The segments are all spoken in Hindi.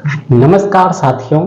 नमस्कार साथियों।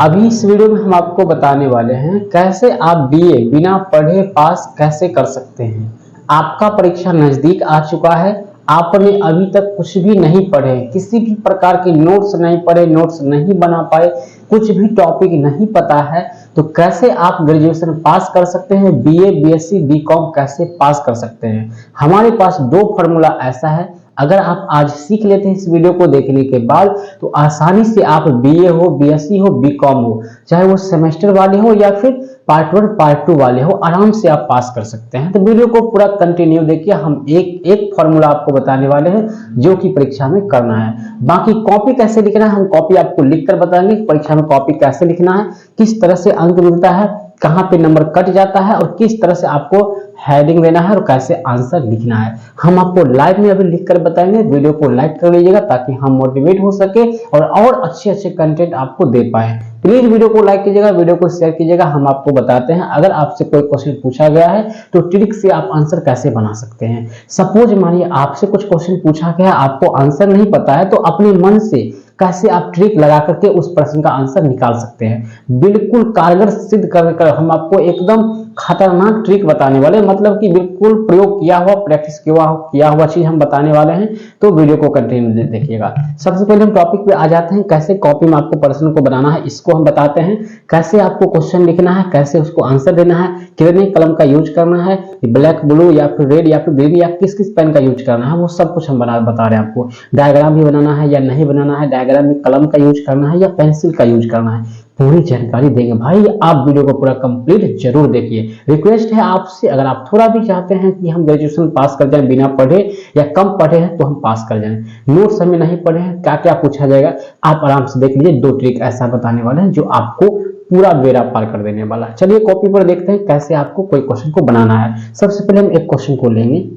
अभी इस वीडियो में हम आपको बताने वाले हैं कैसे आप बीए बिना पढ़े पास कैसे कर सकते हैं। आपका परीक्षा नजदीक आ चुका है, आपने अभी तक कुछ भी नहीं पढ़े, किसी भी प्रकार के नोट्स नहीं पढ़े, नोट्स नहीं बना पाए, कुछ भी टॉपिक नहीं पता है, तो कैसे आप ग्रेजुएशन पास कर सकते हैं, बीए बीएससी बीकॉम कैसे पास कर सकते हैं। हमारे पास दो फॉर्मूला ऐसा है, अगर आप आज सीख लेते हैं इस वीडियो को देखने के बाद तो आसानी से आप बीए हो, बीएससी हो, बीकॉम हो, चाहे वो सेमेस्टर वाले हो या फिर पार्ट 1 पार्ट 2 वाले हो, आराम से आप पास कर सकते हैं। तो वीडियो को पूरा कंटिन्यू देखिए, हम एक एक फॉर्मूला आपको बताने वाले हैं जो कि परीक्षा में करना है। बाकी कॉपी कैसे लिखना है, हम कॉपी आपको लिखकर बताएंगे। परीक्षा में कॉपी कैसे लिखना है, किस तरह से अंक मिलता है, कहां पे नंबर कट जाता है और किस तरह से आपको हेडिंग देना है और कैसे आंसर लिखना है, हम आपको लाइव में अभी लिखकर बताएंगे। वीडियो को लाइक कर लीजिएगा ताकि हम मोटिवेट हो सके और अच्छे अच्छे कंटेंट आपको दे पाए। प्लीज वीडियो को लाइक कीजिएगा, वीडियो को शेयर कीजिएगा। हम आपको बताते हैं अगर आपसे कोई क्वेश्चन पूछा गया है तो ट्रिक से आप आंसर कैसे बना सकते हैं। सपोज मानिए आपसे कुछ क्वेश्चन पूछा गया, आपको आंसर नहीं पता है, तो अपने मन से कैसे आप ट्रिक लगा करके उस प्रश्न का आंसर निकाल सकते हैं। बिल्कुल कारगर सिद्ध कर हम आपको एकदम खतरनाक ट्रिक बताने वाले, मतलब कि बिल्कुल प्रयोग किया हुआ, प्रैक्टिस किया हुआ चीज हम बताने वाले हैं। तो वीडियो को कंटिन्यू देखिएगा। सबसे पहले हम टॉपिक पे आ जाते हैं, कैसे कॉपी में आपको प्रश्न को बनाना है इसको हम बताते हैं। कैसे आपको क्वेश्चन लिखना है, कैसे उसको आंसर देना है, कितने कलम का यूज करना है, ब्लैक ब्लू या फिर रेड या फिर ग्रीन या किस किस पेन का यूज करना है, वो सब कुछ हम बता रहे हैं आपको। डायग्राम भी बनाना है या नहीं बनाना है, डायग्राम में कलम का यूज करना है या पेंसिल का यूज करना है, पूरी जानकारी देंगे भाई। आप वीडियो को पूरा कंप्लीट जरूर देखिए। रिक्वेस्ट है आपसे, अगर आप थोड़ा भी चाहते हैं कि हम ग्रेजुएशन पास कर जाएं बिना पढ़े या कम पढ़े हैं तो हम पास कर जाएं, नोट्स हमें नहीं पढ़े हैं, क्या क्या पूछा जाएगा आप आराम से देख लीजिए। दो ट्रिक ऐसा बताने वाले हैं जो आपको पूरा बेड़ा पार कर देने वाला है। चलिए कॉपी पर देखते हैं कैसे आपको कोई क्वेश्चन को बनाना है। सबसे पहले हम एक क्वेश्चन को लेंगे।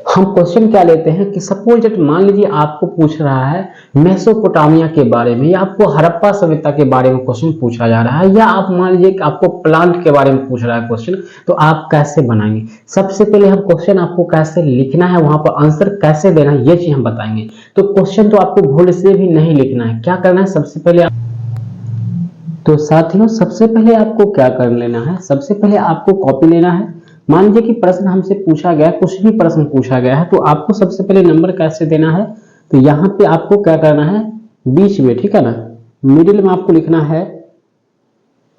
हम क्वेश्चन क्या लेते हैं कि सपोज दैट मान लीजिए आपको पूछ रहा है मेसोपोटामिया के बारे में या आपको हड़प्पा सभ्यता के बारे में क्वेश्चन पूछा जा रहा है, या आप मान लीजिए कि आपको प्लांट के बारे में पूछ रहा है क्वेश्चन, तो आप कैसे बनाएंगे। सबसे पहले हम क्वेश्चन आपको कैसे लिखना है, वहां पर आंसर कैसे देना है, ये चीज हम बताएंगे। तो क्वेश्चन तो आपको भूल से भी नहीं लिखना है। क्या करना है सबसे पहले तो साथियों सबसे पहले आपको क्या कर लेना है, सबसे पहले आपको कॉपी लेना है। मान लीजिए कि प्रश्न हमसे पूछा गया, कुछ भी प्रश्न पूछा गया है, तो आपको सबसे पहले नंबर कैसे देना है, तो यहाँ पे आपको क्या करना है, बीच में, ठीक है ना, मिडिल में आपको लिखना है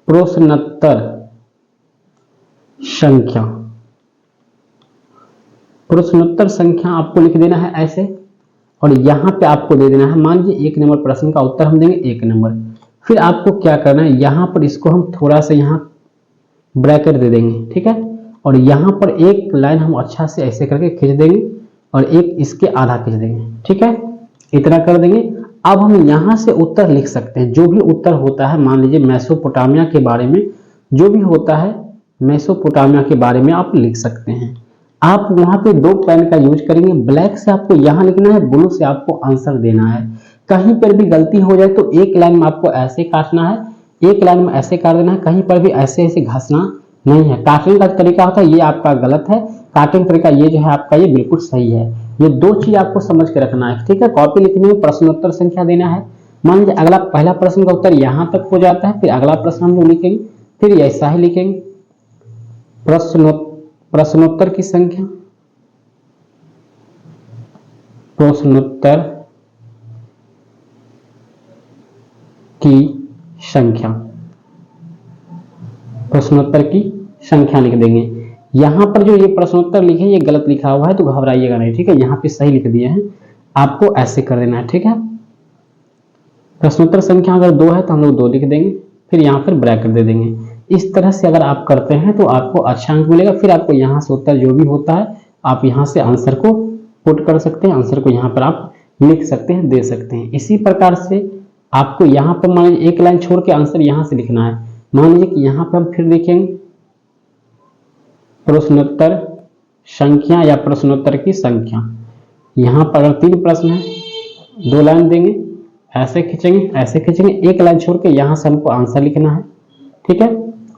प्रश्नोत्तर संख्या। प्रश्नोत्तर संख्या आपको लिख देना है ऐसे, और यहाँ पे आपको दे देना है, मान लीजिए 1 नंबर प्रश्न का उत्तर हम देंगे 1 नंबर। फिर आपको क्या करना है, यहाँ पर इसको हम थोड़ा सा यहाँ ब्रैकेट दे देंगे, ठीक है, और यहाँ पर एक लाइन हम अच्छा से ऐसे करके खींच देंगे और एक इसके आधा खींच देंगे, ठीक है, इतना कर देंगे। अब हम यहाँ से उत्तर लिख सकते हैं, जो भी उत्तर होता है, मान लीजिए मेसोपोटामिया के बारे में जो भी होता है, मेसोपोटामिया के बारे में आप लिख सकते हैं। आप वहां पे 2 पेन का यूज करेंगे, ब्लैक से आपको यहाँ लिखना है, ब्लू से आपको आंसर देना है। कहीं पर भी गलती हो जाए तो एक लाइन में आपको ऐसे काटना है, एक लाइन में ऐसे काट देना है, कहीं पर भी ऐसे ऐसे घसना नहीं है। काटने का तरीका होता है ये आपका गलत है, काटने का तरीका ये जो है आपका ये बिल्कुल सही है। ये 2 चीज आपको समझ के रखना है, ठीक है। कॉपी लिखने में प्रश्नोत्तर संख्या देना है। मान लीजिए अगला पहला प्रश्न का उत्तर यहाँ तक हो जाता है, फिर अगला प्रश्न हम लोग लिखेंगे, फिर ऐसा ही लिखेंगे प्रश्नोत्तर की संख्या, प्रश्नोत्तर की संख्या, प्रश्नोत्तर की संख्या लिख देंगे। यहां पर जो ये प्रश्नोत्तर लिखे ये गलत लिखा हुआ है तो घबराइएगा नहीं, ठीक है, यहाँ पे सही लिख दिए हैं, आपको ऐसे कर देना है, ठीक है। प्रश्नोत्तर संख्या अगर 2 है तो हम लोग 2 लिख देंगे, फिर यहाँ पर ब्रैकेट दे देंगे। इस तरह से अगर आप करते हैं तो आपको अच्छा अंक मिलेगा। फिर आपको यहाँ से उत्तर जो भी होता है आप यहाँ से आंसर को पुट कर सकते हैं, आंसर को यहाँ पर आप लिख सकते हैं, दे सकते हैं। इसी प्रकार से आपको यहाँ पर मान लीजिए 1 लाइन छोड़ के आंसर यहाँ से लिखना है। मान लीजिए कि यहाँ पर हम फिर देखेंगे प्रश्नोत्तर संख्या या प्रश्नोत्तर की संख्या। यहाँ पर अगर 3 प्रश्न है 2 लाइन देंगे, ऐसे खींचेंगे, ऐसे खींचेंगे, 1 लाइन छोड़ के यहाँ से हमको आंसर लिखना है, ठीक है,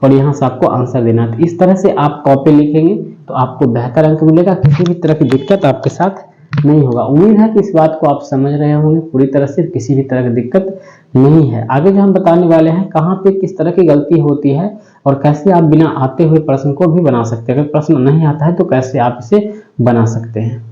और यहाँ से आपको आंसर देना है। तो इस तरह से आप कॉपी लिखेंगे तो आपको बेहतर अंक मिलेगा, किसी भी तरह की दिक्कत आपके साथ नहीं होगा। उम्मीद है कि इस बात को आप समझ रहे होंगे पूरी तरह से, किसी भी तरह की दिक्कत नहीं है। आगे जो हम बताने वाले हैं कहाँ पे किस तरह की गलती होती है और कैसे आप बिना आते हुए प्रश्न को भी बना सकते हैं। अगर प्रश्न नहीं आता है तो कैसे आप इसे बना सकते हैं।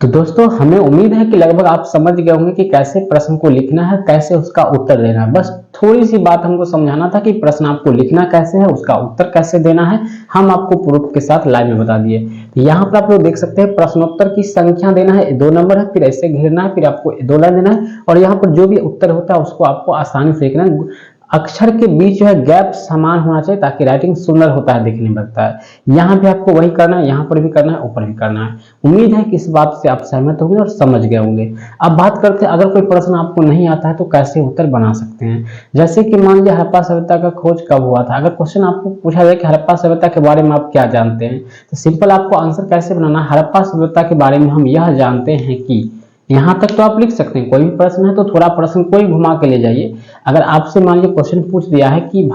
तो दोस्तों हमें उम्मीद है कि लगभग आप समझ गए होंगे कि कैसे प्रश्न को लिखना है, कैसे उसका उत्तर देना है। बस थोड़ी सी बात हमको समझाना था कि प्रश्न आपको लिखना कैसे है, उसका उत्तर कैसे देना है, हम आपको प्रूफ के साथ लाइव में बता दिए। तो यहाँ पर आप लोग देख सकते हैं प्रश्नोत्तर की संख्या देना है 2 नंबर है, फिर ऐसे घेरना है, फिर आपको 2 लाइन देना है और यहाँ पर जो भी उत्तर होता है उसको आपको आसानी से लिखना है। अक्षर के बीच जो है गैप समान होना चाहिए ताकि राइटिंग सुंदर होता है, दिखने में लगता है। यहाँ पे आपको वही करना है, यहाँ पर भी करना है, ऊपर भी करना है। उम्मीद है कि इस बात से आप सहमत होंगे और समझ गए होंगे। अब बात करते हैं अगर कोई प्रश्न आपको नहीं आता है तो कैसे उत्तर बना सकते हैं। जैसे कि मान लीजिए हड़प्पा सभ्यता का खोज कब हुआ था। अगर क्वेश्चन आपको पूछा जाए कि हड़प्पा सभ्यता के बारे में आप क्या जानते हैं, तो सिंपल आपको आंसर कैसे बनाना है, हड़प्पा सभ्यता के बारे में हम यह जानते हैं कि, यहां तक तो आप लिख सकते हैं। कोई भी प्रश्न है तो थोड़ा प्रश्न को ही घुमा के ले जाइए। अगर आपसे मान लीजिए क्वेश्चन पूछ दिया है कि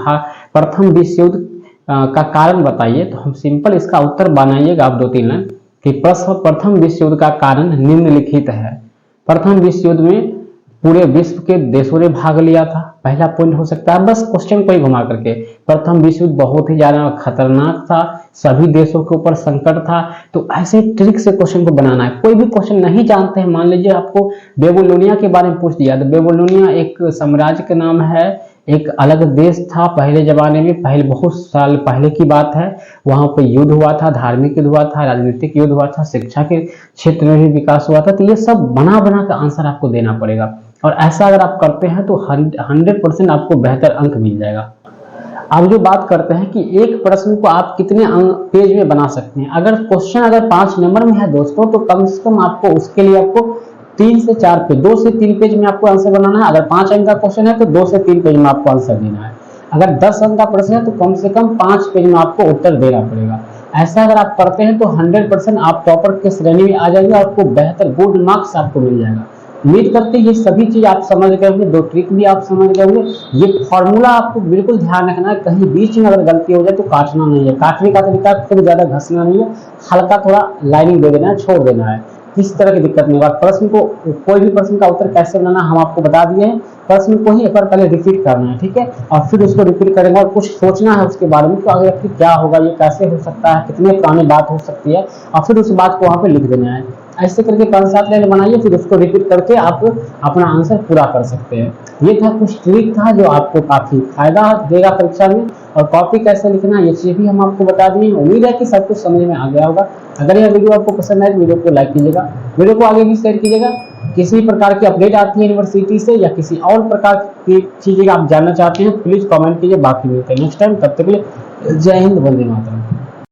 प्रथम विश्व युद्ध का कारण बताइए, तो हम सिंपल इसका उत्तर बनाइएगा आप 2-3 लाइन कि प्रथम विश्व युद्ध का कारण निम्नलिखित है। प्रथम विश्व युद्ध में पूरे विश्व के देशों ने भाग लिया था, पहला पॉइंट हो सकता है। बस क्वेश्चन को ही घुमा करके, प्रथम विश्व युद्ध बहुत ही ज्यादा खतरनाक था, सभी देशों के ऊपर संकट था। तो ऐसे ट्रिक से क्वेश्चन को बनाना है। कोई भी क्वेश्चन नहीं जानते हैं, मान लीजिए आपको बेबीलोनिया के बारे में पूछ दिया, तो बेबीलोनिया एक साम्राज्य का नाम है, एक अलग देश था पहले जमाने में, पहले बहुत साल पहले की बात है। वहां पर युद्ध हुआ था, धार्मिक युद्ध हुआ था, राजनीतिक युद्ध हुआ था, शिक्षा के क्षेत्र में भी विकास हुआ था। तो ये सब बना बना का आंसर आपको देना पड़ेगा और ऐसा अगर आप करते हैं तो 100% आपको बेहतर अंक मिल जाएगा। अब जो बात करते हैं कि एक प्रश्न को आप कितने पेज में बना सकते हैं। अगर क्वेश्चन अगर 5 नंबर में है दोस्तों, तो कम से कम आपको उसके लिए आपको 3 से 4 पेज, 2 से 3 पेज में आपको आंसर बनाना है। अगर 5 अंक का क्वेश्चन है तो 2 से 3 पेज में आपको आंसर देना है। अगर 10 अंक का प्रश्न है तो कम से कम 5 पेज में आपको उत्तर देना पड़ेगा। ऐसा अगर आप करते हैं तो 100% आप टॉपर के श्रेणी में आ जाएंगे और आपको बेहतर गुड मार्क्स आपको मिल जाएगा। उम्मीद करते हैं ये सभी चीज आप समझ गए होंगे, 2 ट्रिक भी आप समझ गए होंगे। ये फॉर्मूला आपको बिल्कुल ध्यान रखना है, कहीं बीच में अगर गलती हो जाए तो काटना नहीं है। काटने का तरीका खूब ज्यादा घसना नहीं है, हल्का थोड़ा लाइनिंग दे देना है, छोड़ देना है। किस तरह की दिक्कत नहीं होगा। प्रश्न को, कोई भी प्रश्न का उत्तर कैसे बनाना हम आपको बता दिए हैं। प्रश्न को ही एक बार पहले रिपीट करना है, ठीक है, और फिर उसको रिपीट करेंगे और कुछ सोचना है उसके बारे में कि आगे फिर क्या होगा, ये कैसे हो सकता है, कितने पुरानी बात हो सकती है, और फिर उस बात को वहां पे लिख देना है। ऐसे करके 5-7 लाइन बनाइए, फिर उसको रिपीट करके आप अपना आंसर पूरा कर सकते हैं। ये था कुछ ट्रिक था जो आपको काफी फायदा देगा परीक्षा में। और कॉपी कैसे लिखना ये चीज भी हम आपको बता दिए। उम्मीद है कि सब कुछ समझ में आ गया होगा। अगर यह वीडियो आपको पसंद आए तो वीडियो को लाइक कीजिएगा, वीडियो को आगे भी शेयर कीजिएगा। किसी प्रकार की अपडेट आती है यूनिवर्सिटी से या किसी और प्रकार की चीजें आप जानना चाहते हैं, प्लीज कमेंट कीजिए। बाकी मिलते हैं नेक्स्ट टाइम, तब तक के लिए जय हिंद, वंदे मातरम।